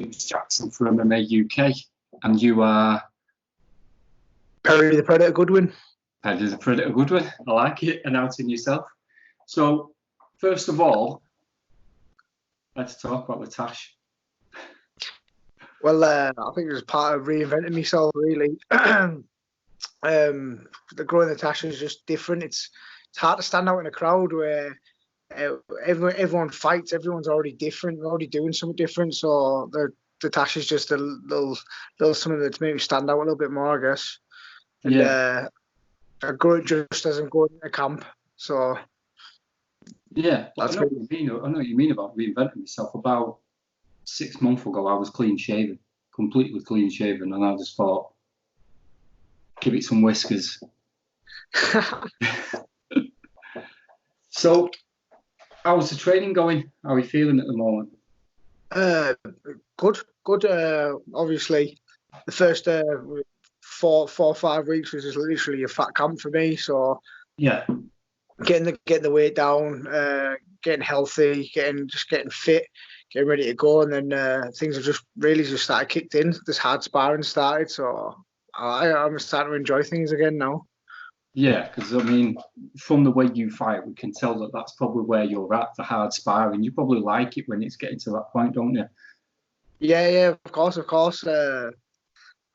James Jackson from MMA UK, and you are Perry the Predator Goodwin. Perry the Predator Goodwin. I like it, announcing yourself. So, first of all, let's talk about the Tash. Well, I think it was part of reinventing myself, really. The growing the Tash is just different. It's hard to stand out in a crowd where everyone fights. Everyone's already different. They're already doing something different. So the Tash is just a little something that's made me stand out a little bit more, I guess. And, Yeah. I grow it just as I'm going into camp. So yeah, I know what you mean about reinventing myself. About 6 months ago, I was clean shaven, completely clean shaven, and I just thought, give it some whiskers. So, how's the training going? How are you feeling at the moment? Good. Obviously, the first 4 or 5 weeks was just literally a fat camp for me. So Yeah, getting the weight down, getting healthy, getting fit, getting ready to go, and then things have just really started kicked in. This hard sparring started, so I'm starting to enjoy things again now. yeah, because I mean, from the way you fight, we can tell that that's probably where you're at, the hard sparring. You probably like it when it's getting to that point, don't you? Yeah, of course. I don't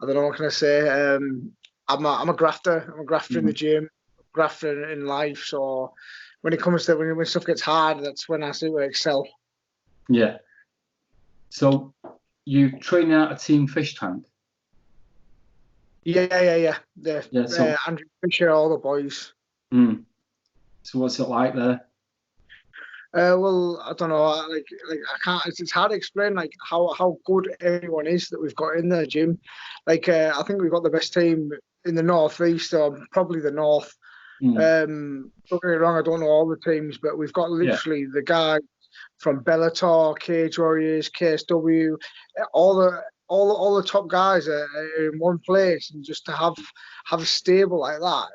know what can I say. I'm a grafter. I'm a grafter in the gym, grafter in life. So when it comes to when stuff gets hard, that's when I see where I excel. Yeah. So you training out a team fish tank? Yeah. So Andrew Fisher, all the boys. So what's it like there? Well, I don't know. Like I can't. It's hard to explain like how good everyone is that we've got in the gym. Like I think we've got the best team in the northeast, or probably the north. Don't get me wrong. I don't know all the teams, but we've got literally the guys from Bellator, Cage Warriors, KSW, all the top guys are in one place, and just to have a stable like that.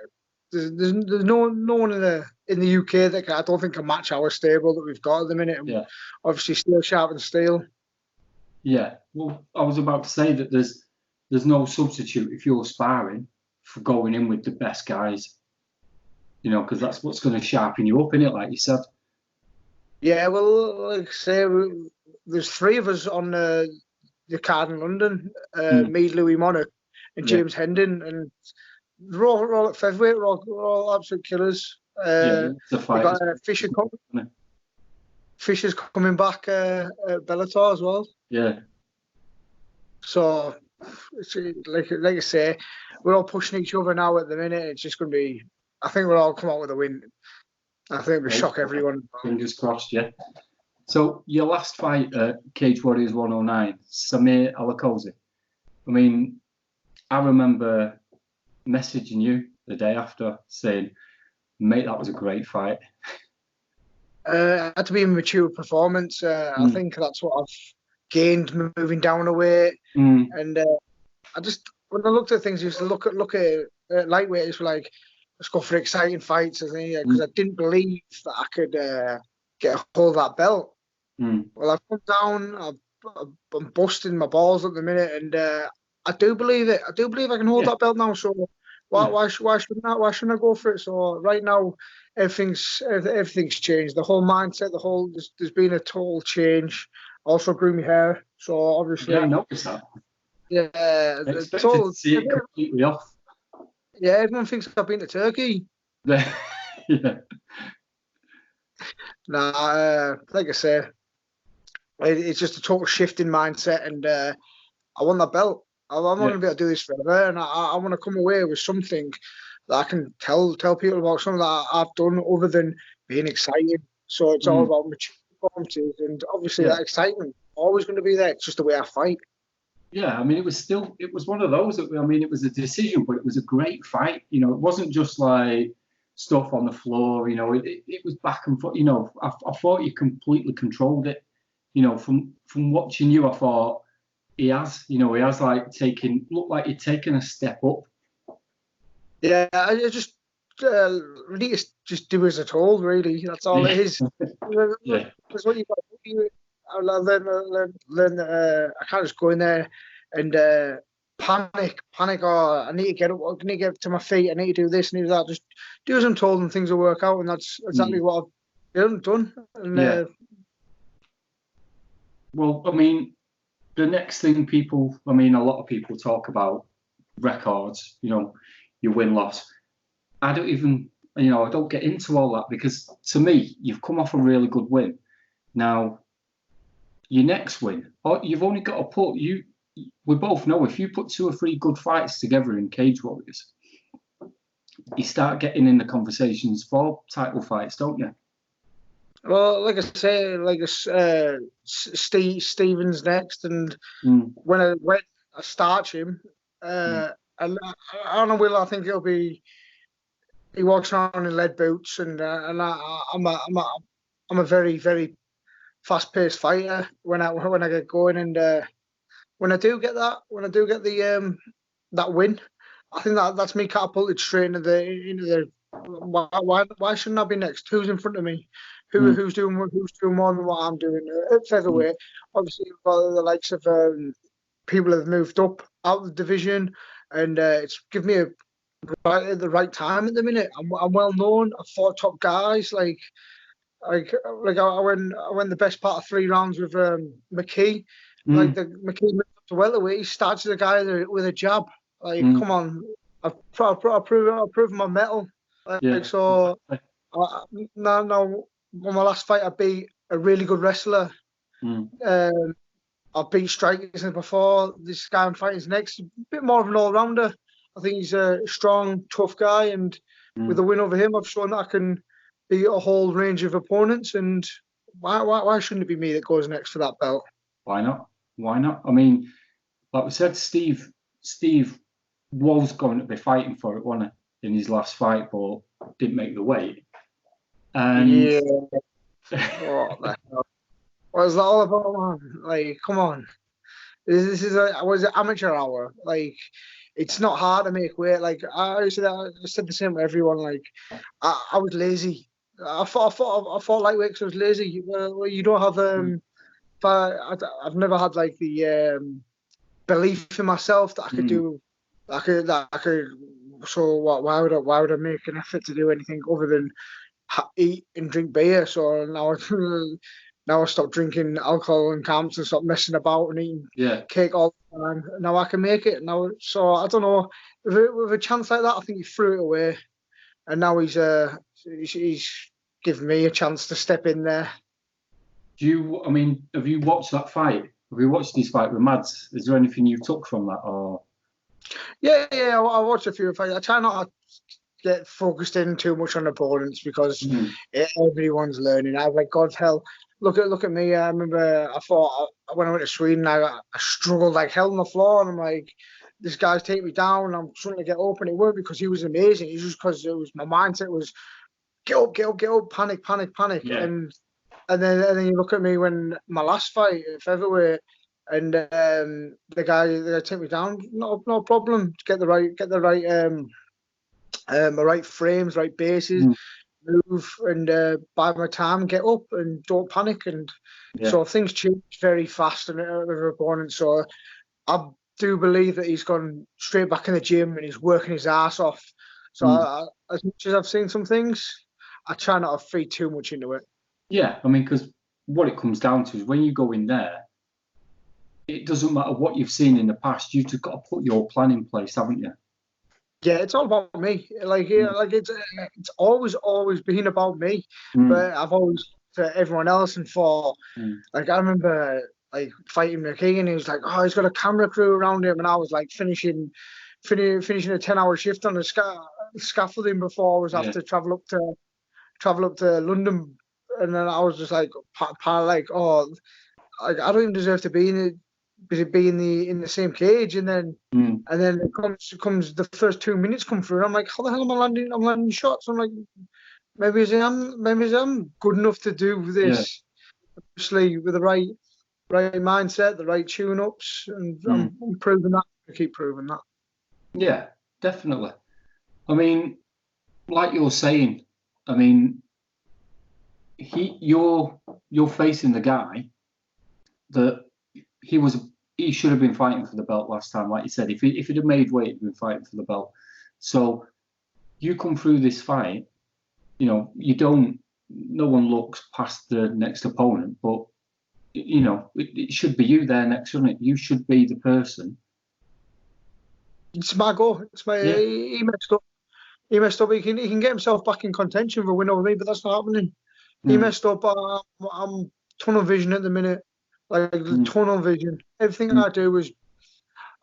There's no one in the UK that I don't think can match our stable that we've got at the minute. And obviously, steel sharpens steel. Yeah. Well, I was about to say that there's no substitute if you're sparring for going in with the best guys. You know, because that's what's going to sharpen you up, innit? Like you said. Yeah. Well, like I say, there's 3 of us on the card in London. Me, Louis Monarch, and James Hendon, and we're all at featherweight. We're all absolute killers. We got Fisher coming. Fisher's coming back at Bellator as well. Yeah. So, it's, like I say, we're all pushing each other now at the minute. It's just going to be. I think we'll all come out with a win. I think we'll shock everyone. Fingers crossed, yeah. So your last fight at Cage Warriors 109, Samir Alakosi. I mean, I remember messaging you the day after saying, mate, that was a great fight. Had to be a mature performance. I think that's what I've gained moving down a weight. And I just, when I looked at things, I used to look at lightweight. It's like, let's go for exciting fights. I think because I didn't believe that I could get a hold of that belt. Well, I've come down. I'm busting my balls at the minute, and I do believe it. I do believe I can hold that belt now. So why shouldn't I go for it? So right now, everything's changed. The whole mindset, there's been a total change. Also grew my hair, so obviously. Yeah, I noticed that. Yeah, I expected to see it completely off. Yeah, everyone thinks I've been to Turkey. Yeah. Nah, like I say, it's just a total shift in mindset, and I want that belt. I'm not going to be able to do this forever, and I want to come away with something that I can tell people about, something that I've done other than being excited. So it's all about mature performances, and obviously that excitement always going to be there. It's just the way I fight. Yeah, I mean, it was one of those that, I mean, it was a decision, but it was a great fight. You know, it wasn't just like stuff on the floor. You know, it was back and forth. You know, I thought you completely controlled it. You know, from watching you, I thought he has like looked like he'd taken a step up. Yeah, I just really just do as I told. Really, that's all it is. That's what you got to do. I learn that I can't just go in there and panic. Oh, I need to get up. I need to get to my feet. I need to do this, and do that. Just do as I'm told, and things will work out. And that's exactly what I've done. And, well, I mean, the next thing a lot of people talk about records. Your win loss. I don't even, I don't get into all that, because to me, you've come off a really good win. Now, your next win, you've only got to put we both know if you put 2 or 3 good fights together in Cage Warriors, you start getting in the conversations for title fights, don't you? Well, like I say, Stevens next, and when I start him, and I don't know, Will. I think it'll be he walks around in lead boots, and I'm a very, very fast-paced fighter when I get going, and when I do get the that win, I think that's me catapulted straight into the why shouldn't I be next? Who's in front of me? Who's doing more than what I'm doing at featherweight? Obviously, you've got the likes of people that have moved up out of the division, and it's given me at the right time at the minute. I'm well known. I fought top guys like I went the best part of 3 rounds with McKee. Like McKee moved up to welterweight. He starts as a guy with a jab. Like, come on, I've proven my mettle. So now on my last fight, I beat a really good wrestler. I've beat strikers before. This guy I'm fighting is next. A bit more of an all-rounder. I think he's a strong, tough guy, and with a win over him, I've shown that I can beat a whole range of opponents. And why shouldn't it be me that goes next for that belt? Why not? Why not? I mean, like we said, Steve was going to be fighting for it, wasn't he, in his last fight, but didn't make the weight. And what the hell? What is that all about, man? Like, come on. This is an amateur hour. Like, it's not hard to make weight. Like, I said the same to everyone. Like, I was lazy. I fought lightweight because I was lazy. Well, you don't have I've never had like the belief in myself that I could do. I could. So why would I make an effort to do anything other than eat and drink beer? So now I stopped drinking alcohol in camps and stopped messing about and eating cake all the time. Now I can make it. Now, so I don't know. With a chance like that, I think he threw it away, and now he's given me a chance to step in there. Have you watched that fight? Have you watched his fight with Mads? Is there anything you took from that, or? Yeah, I watched a few fights. I try not to get focused in too much on opponents because everyone's learning. I'm like, God hell, look at me. I remember I fought when I went to Sweden. I struggled like hell on the floor, and I'm like, this guy's taking me down. I'm trying to get up, and it weren't because he was amazing. It's just because it was my mindset was get up, panic, and then you look at me when my last fight at featherweight, and the guy took me down. No problem. Get the right frames, right bases, move, and buy my time, get up, and don't panic. And so things change very fast with opponents. So I do believe that he's gone straight back in the gym and he's working his ass off. So as much as I've seen some things, I try not to feed too much into it. Yeah, I mean, because what it comes down to is when you go in there, it doesn't matter what you've seen in the past. You've just got to put your plan in place, haven't you? Yeah, it's all about me. Like it's always been about me. But I've always to everyone else and for like I remember like fighting McKee and he was like, oh, he's got a camera crew around him, and I was like finishing a 10-hour shift on the scaffolding before I was have to travel up to London, and then I was just like, oh, I don't even deserve to be in the same cage, and then it comes the first 2 minutes come through, and I'm like, how the hell am I landing? I'm landing shots. I'm like, maybe I'm good enough to do this, obviously with the right mindset, the right tune-ups, and I'm proving that. I keep proving that. Yeah, definitely. I mean, like you're saying, I mean, you're facing the guy that he should have been fighting for the belt last time. Like you said, if he'd have made weight, he'd been fighting for the belt. So you come through this fight, no one looks past the next opponent, but it should be you there next, shouldn't it? You should be the person. It's my goal. He messed up. He messed up. He can get himself back in contention for a win over me, but that's not happening. He messed up. I'm tunnel vision at the minute, like tunnel vision. Everything I do is,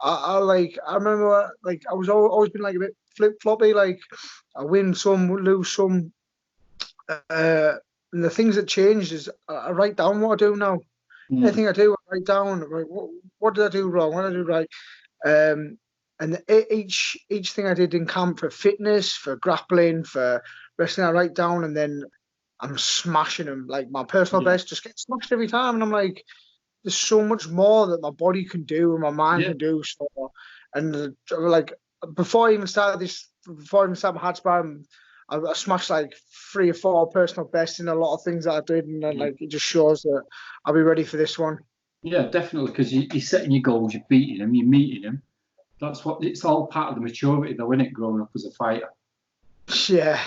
I remember I was always been like a bit flip floppy. Like I win some, lose some. And the things that changed is I write down what I do now. Anything I do, I write down. Like, what did I do wrong? What did I do right? And each thing I did in camp for fitness, for grappling, for wrestling, I write down, and then I'm smashing them. Like my personal best just gets smashed every time, and I'm like, there's so much more that my body can do and my mind can do. So, and like before I even started my hard sparring, I smashed like 3 or 4 personal bests in a lot of things that I did, and then, like it just shows that I'll be ready for this one. Yeah, definitely, because you're setting your goals, you're beating them, you're meeting them. It's all part of the maturity, though, isn't it? Growing up as a fighter. Yeah,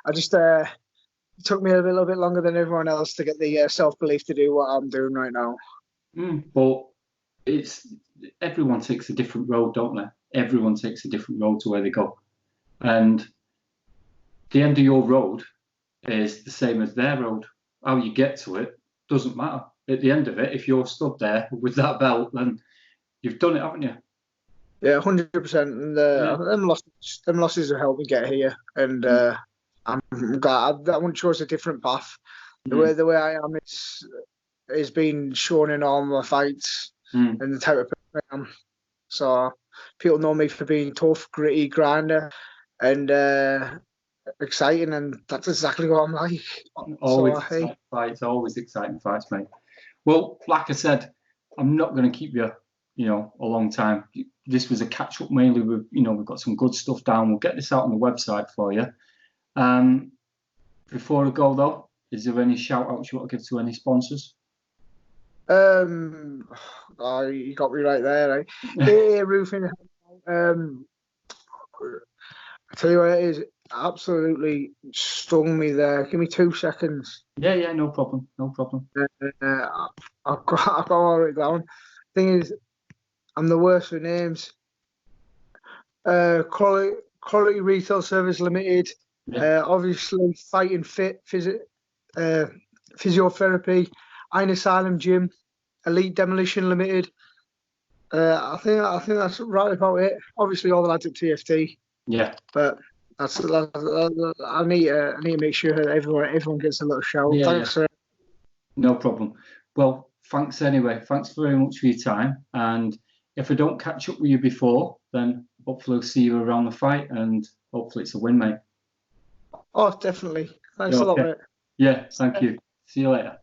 I just it took me a little bit longer than everyone else to get the self-belief to do what I'm doing right now. But everyone takes a different road, don't they? Everyone takes a different road to where they go, and the end of your road is the same as their road. How you get to it doesn't matter. At the end of it, if you're stood there with that belt, then you've done it, haven't you? Yeah, 100%. And them losses have helped me get here, and I'm glad I wouldn't choose a different path. The way I am is being shown in all my fights and the type of person I am. So people know me for being tough, gritty, grinder, and exciting, and that's exactly what I'm like. Always exciting fights, mate. Well, like I said, I'm not going to keep you, a long time. This was a catch up mainly with, we've got some good stuff down. We'll get this out on the website for you. Before I go though, is there any shout outs you want to give to any sponsors? You got me right there, right? Hey, roofing. I tell you what it is. Absolutely stung me there. Give me 2 seconds. Yeah, no problem. I've got all it down. Thing is, I'm the worst with names. Quality Retail Service Limited. Obviously, Fighting Fit, Physiotherapy, Iron Asylum Gym, Elite Demolition Limited. I think that's right about it. Obviously, all the lads at TFT. Yeah, but I need to make sure that everyone gets a little shout. Thanks. No problem. Well, thanks anyway. Thanks very much for your time. And if I don't catch up with you before, then hopefully I'll see you around the fight, and hopefully it's a win, mate. Oh, definitely. Thanks a lot, mate. Yeah, thank you. See you later.